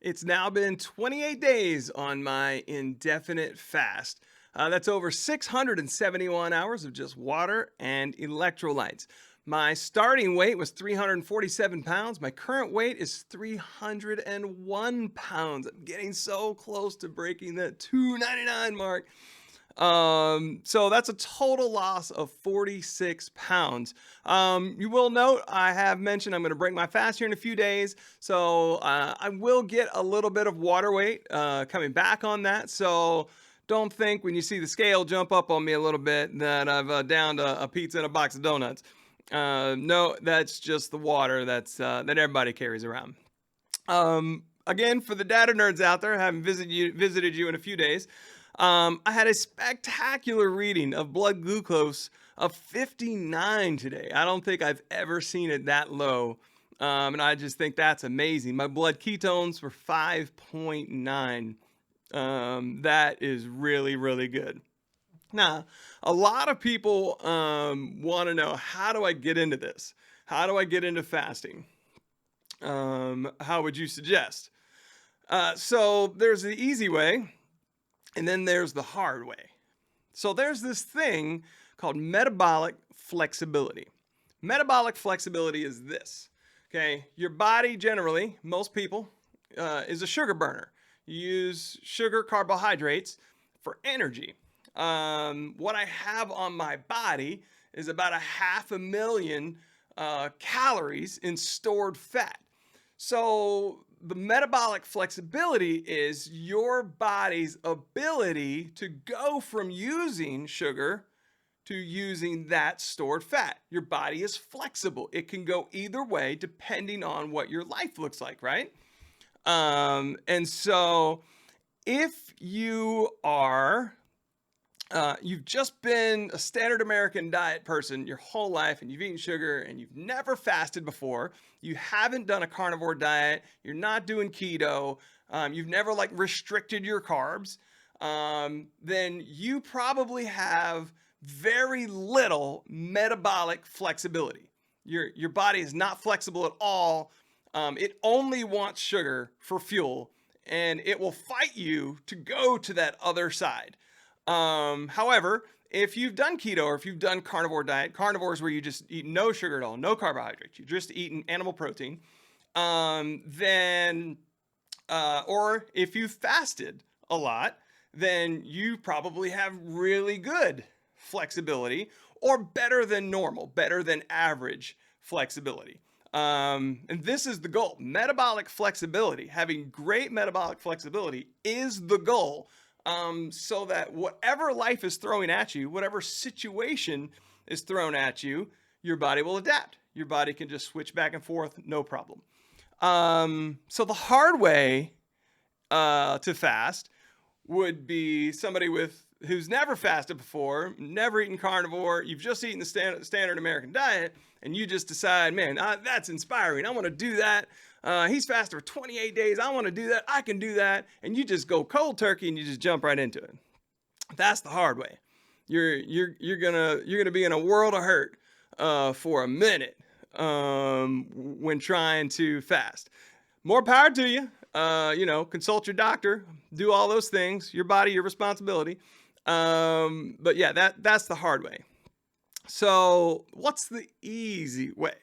It's now been 28 days on my indefinite fast. That's over 671 hours of just water and electrolytes. My starting weight was 347 pounds. My current weight is 301 pounds. I'm getting so close to breaking that 299 mark. So that's a total loss of 46 pounds. You will note I have mentioned I'm going to break my fast here in a few days. So I will get a little bit of water weight coming back on that. So don't think when you see the scale jump up on me a little bit that I've downed a pizza and a box of donuts. No, that's just the water that everybody carries around. Again, for the data nerds out there, I haven't visited you in a few days. I had a spectacular reading of blood glucose of 59 today. I don't think I've ever seen it that low. And I just think that's amazing. My blood ketones were 5.9. That is really, really good. Now, a lot of people want to know, how do I get into this? How do I get into fasting? How would you suggest? So there's the easy way, and then there's the hard way. So there's this thing called metabolic flexibility. Metabolic flexibility is this, okay? Your body generally, most people, is a sugar burner. You use sugar, carbohydrates for energy. What I have on my body is about 500,000 calories in stored fat. So the metabolic flexibility is your body's ability to go from using sugar to using that stored fat. Your body is flexible. It can go either way depending on what your life looks like, right? And so if you are you've just been a standard American diet person your whole life and you've eaten sugar and you've never fasted before, you haven't done a carnivore diet, you're not doing keto, you've never like restricted your carbs, then you probably have very little metabolic flexibility. Your body is not flexible at all. It only wants sugar for fuel, and it will fight you to go to that other side. However, if you've done keto or if you've done carnivore diet, carnivore is where you just eat no sugar at all, no carbohydrates, you're just eating animal protein, then, or if you fasted a lot, then you probably have really good flexibility, or better than normal, better than average flexibility. And this is the goal. Metabolic flexibility, having great metabolic flexibility is the goal. So that whatever life is throwing at you, whatever situation is thrown at you, your body will adapt. Your body can just switch back and forth, no problem. So the hard way to fast would be somebody who's never fasted before, never eaten carnivore, you've just eaten the standard American diet, and you just decide, man, that's inspiring. I want to do that. He's fasted for 28 days. I want to do that. I can do that. And you just go cold turkey and you just jump right into it. That's the hard way. You're gonna be in a world of hurt for a minute when trying to fast. More power to you. Consult your doctor. Do all those things. Your body, your responsibility. But yeah, that's the hard way. So what's the easy way?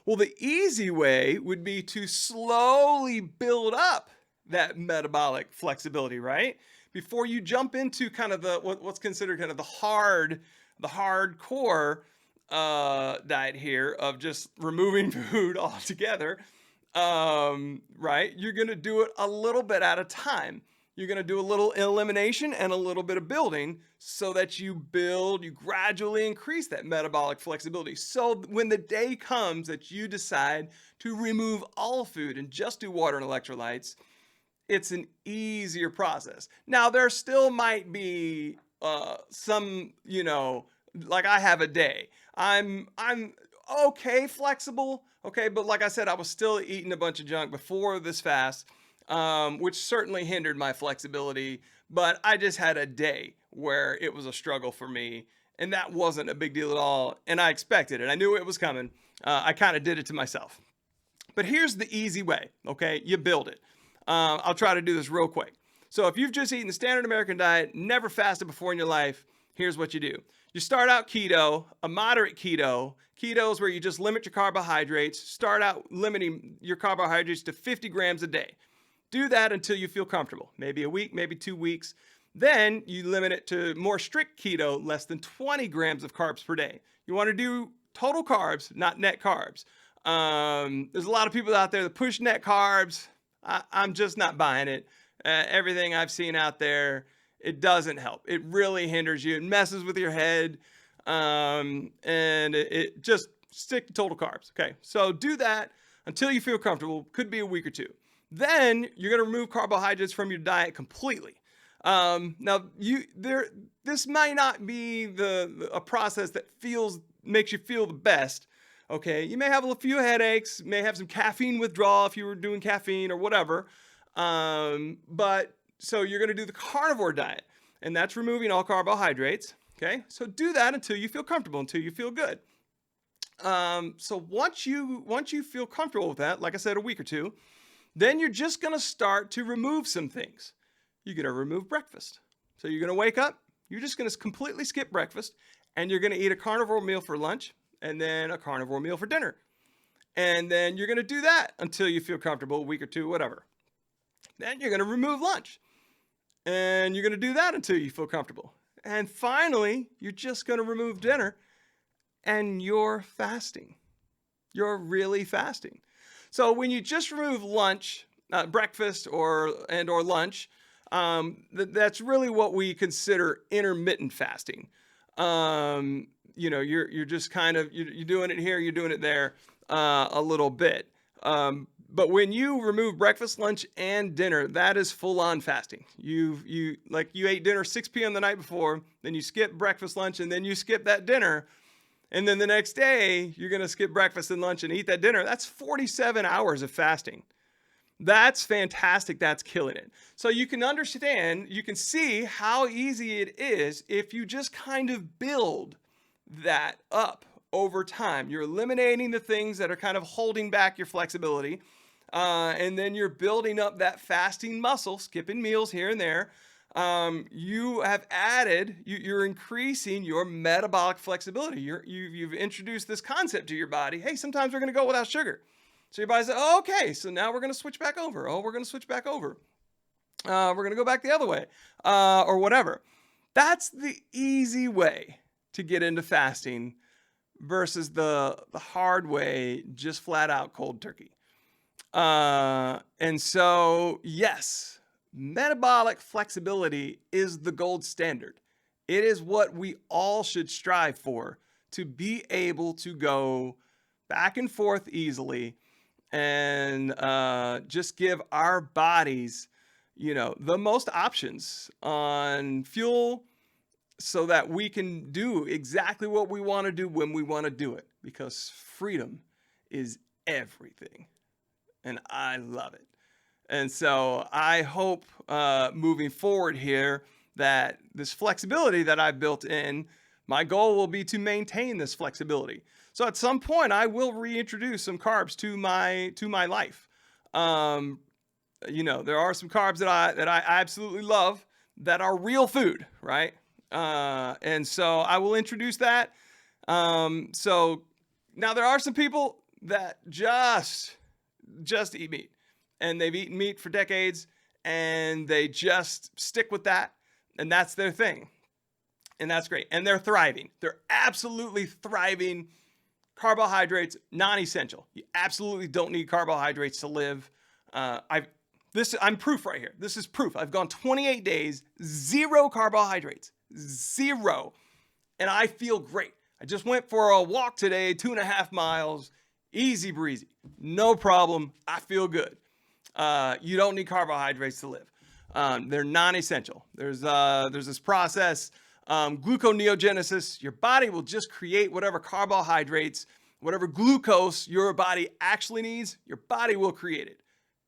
Well, the easy way would be to slowly build up that metabolic flexibility, right? Before you jump into kind of what's considered kind of the hardcore diet here of just removing food altogether, right? You're going to do it a little bit at a time. You're going to do a little elimination and a little bit of building so that you gradually increase that metabolic flexibility. So when the day comes that you decide to remove all food and just do water and electrolytes, it's an easier process. Now, there still might be some, like I have a day. I'm okay flexible, okay, but like I said, I was still eating a bunch of junk before this fast, which certainly hindered my flexibility, but I just had a day where it was a struggle for me, and that wasn't a big deal at all, and I expected it. I knew it was coming. I kind of did it to myself. But here's the easy way, okay? You build it. I'll try to do this real quick. So if you've just eaten the standard American diet, never fasted before in your life, here's what you do. You start out keto, a moderate keto. Keto is where you just limit your carbohydrates. Start out limiting your carbohydrates to 50 grams a day. Do that until you feel comfortable. Maybe a week, maybe 2 weeks. Then you limit it to more strict keto, less than 20 grams of carbs per day. You want to do total carbs, not net carbs. There's a lot of people out there that push net carbs. I'm just not buying it. Everything I've seen out there, it doesn't help. It really hinders you. It messes with your head. And it just stick to total carbs. Okay, so do that until you feel comfortable. Could be a week or 2. Then you're going to remove carbohydrates from your diet completely. Now, this might not be a process that makes you feel the best. Okay, you may have a few headaches, may have some caffeine withdrawal if you were doing caffeine or whatever. But so you're going to do the carnivore diet, and that's removing all carbohydrates. Okay, so do that until you feel comfortable, until you feel good. So once you feel comfortable with that, like I said, a week or 2, then you're just going to start to remove some things. You're going to remove breakfast. So you're going to wake up, you're just going to completely skip breakfast, and you're going to eat a carnivore meal for lunch and then a carnivore meal for dinner. And then you're going to do that until you feel comfortable, a week or 2, whatever. Then you're going to remove lunch. And you're going to do that until you feel comfortable. And finally, you're just going to remove dinner, and you're fasting. You're really fasting. So when you just remove lunch, breakfast or lunch, that's really what we consider intermittent fasting. You're just kind of, you're doing it here, you're doing it there, a little bit. But when you remove breakfast, lunch, and dinner, that is full-on fasting. You ate dinner 6 p.m. the night before, then you skip breakfast, lunch, and then you skip that dinner. And then the next day, you're going to skip breakfast and lunch and eat that dinner. That's 47 hours of fasting. That's fantastic. That's killing it. So you can understand, you can see how easy it is if you just kind of build that up over time. You're eliminating the things that are kind of holding back your flexibility. And then you're building up that fasting muscle, skipping meals here and there. You're increasing your metabolic flexibility. You've introduced this concept to your body. Hey, sometimes we're going to go without sugar. So your body says, oh, okay, so now we're going to switch back over. We're going to go back the other way, or whatever. That's the easy way to get into fasting versus the hard way, just flat out cold turkey. And so, yes, metabolic flexibility is the gold standard. It is what we all should strive for, to be able to go back and forth easily and just give our bodies, the most options on fuel so that we can do exactly what we want to do when we want to do it, because freedom is everything. And I love it. And so I hope moving forward here that this flexibility that I've built in, my goal will be to maintain this flexibility. So at some point I will reintroduce some carbs to my life. There are some carbs that I absolutely love that are real food, right? And so I will introduce that. So now there are some people that just eat meat, and they've eaten meat for decades, and they just stick with that, and that's their thing. And that's great. And they're thriving. They're absolutely thriving. Carbohydrates, non-essential. You absolutely don't need carbohydrates to live. I'm proof right here. This is proof. I've gone 28 days, 0 carbohydrates, 0. And I feel great. I just went for a walk today, 2.5 miles, easy breezy, no problem. I feel good. You don't need carbohydrates to live. They're non-essential. There's this process, gluconeogenesis. Your body will just create whatever carbohydrates, whatever glucose your body actually needs, your body will create it.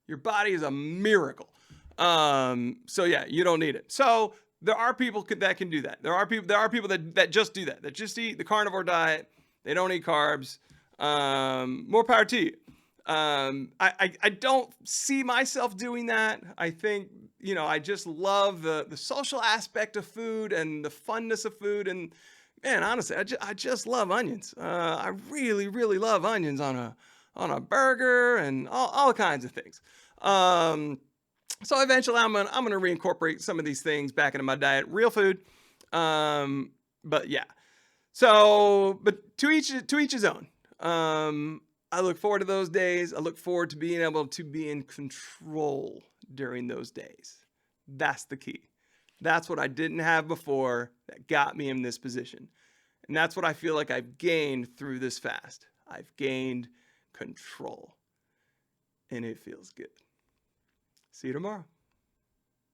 Your body is a miracle. So yeah, you don't need it. So there are people that can do that. There are people that just do that just eat the carnivore diet. They don't eat carbs. More power to you. I don't see myself doing that. I think, I just love the social aspect of food and the funness of food. And man, honestly, I just love onions. I really, really love onions on a burger and all kinds of things. Um, so eventually I'm gonna reincorporate some of these things back into my diet, real food. But yeah. So, but to each his own. I look forward to those days. I look forward to being able to be in control during those days. That's the key. That's what I didn't have before that got me in this position. And that's what I feel like I've gained through this fast. I've gained control. And it feels good. See you tomorrow.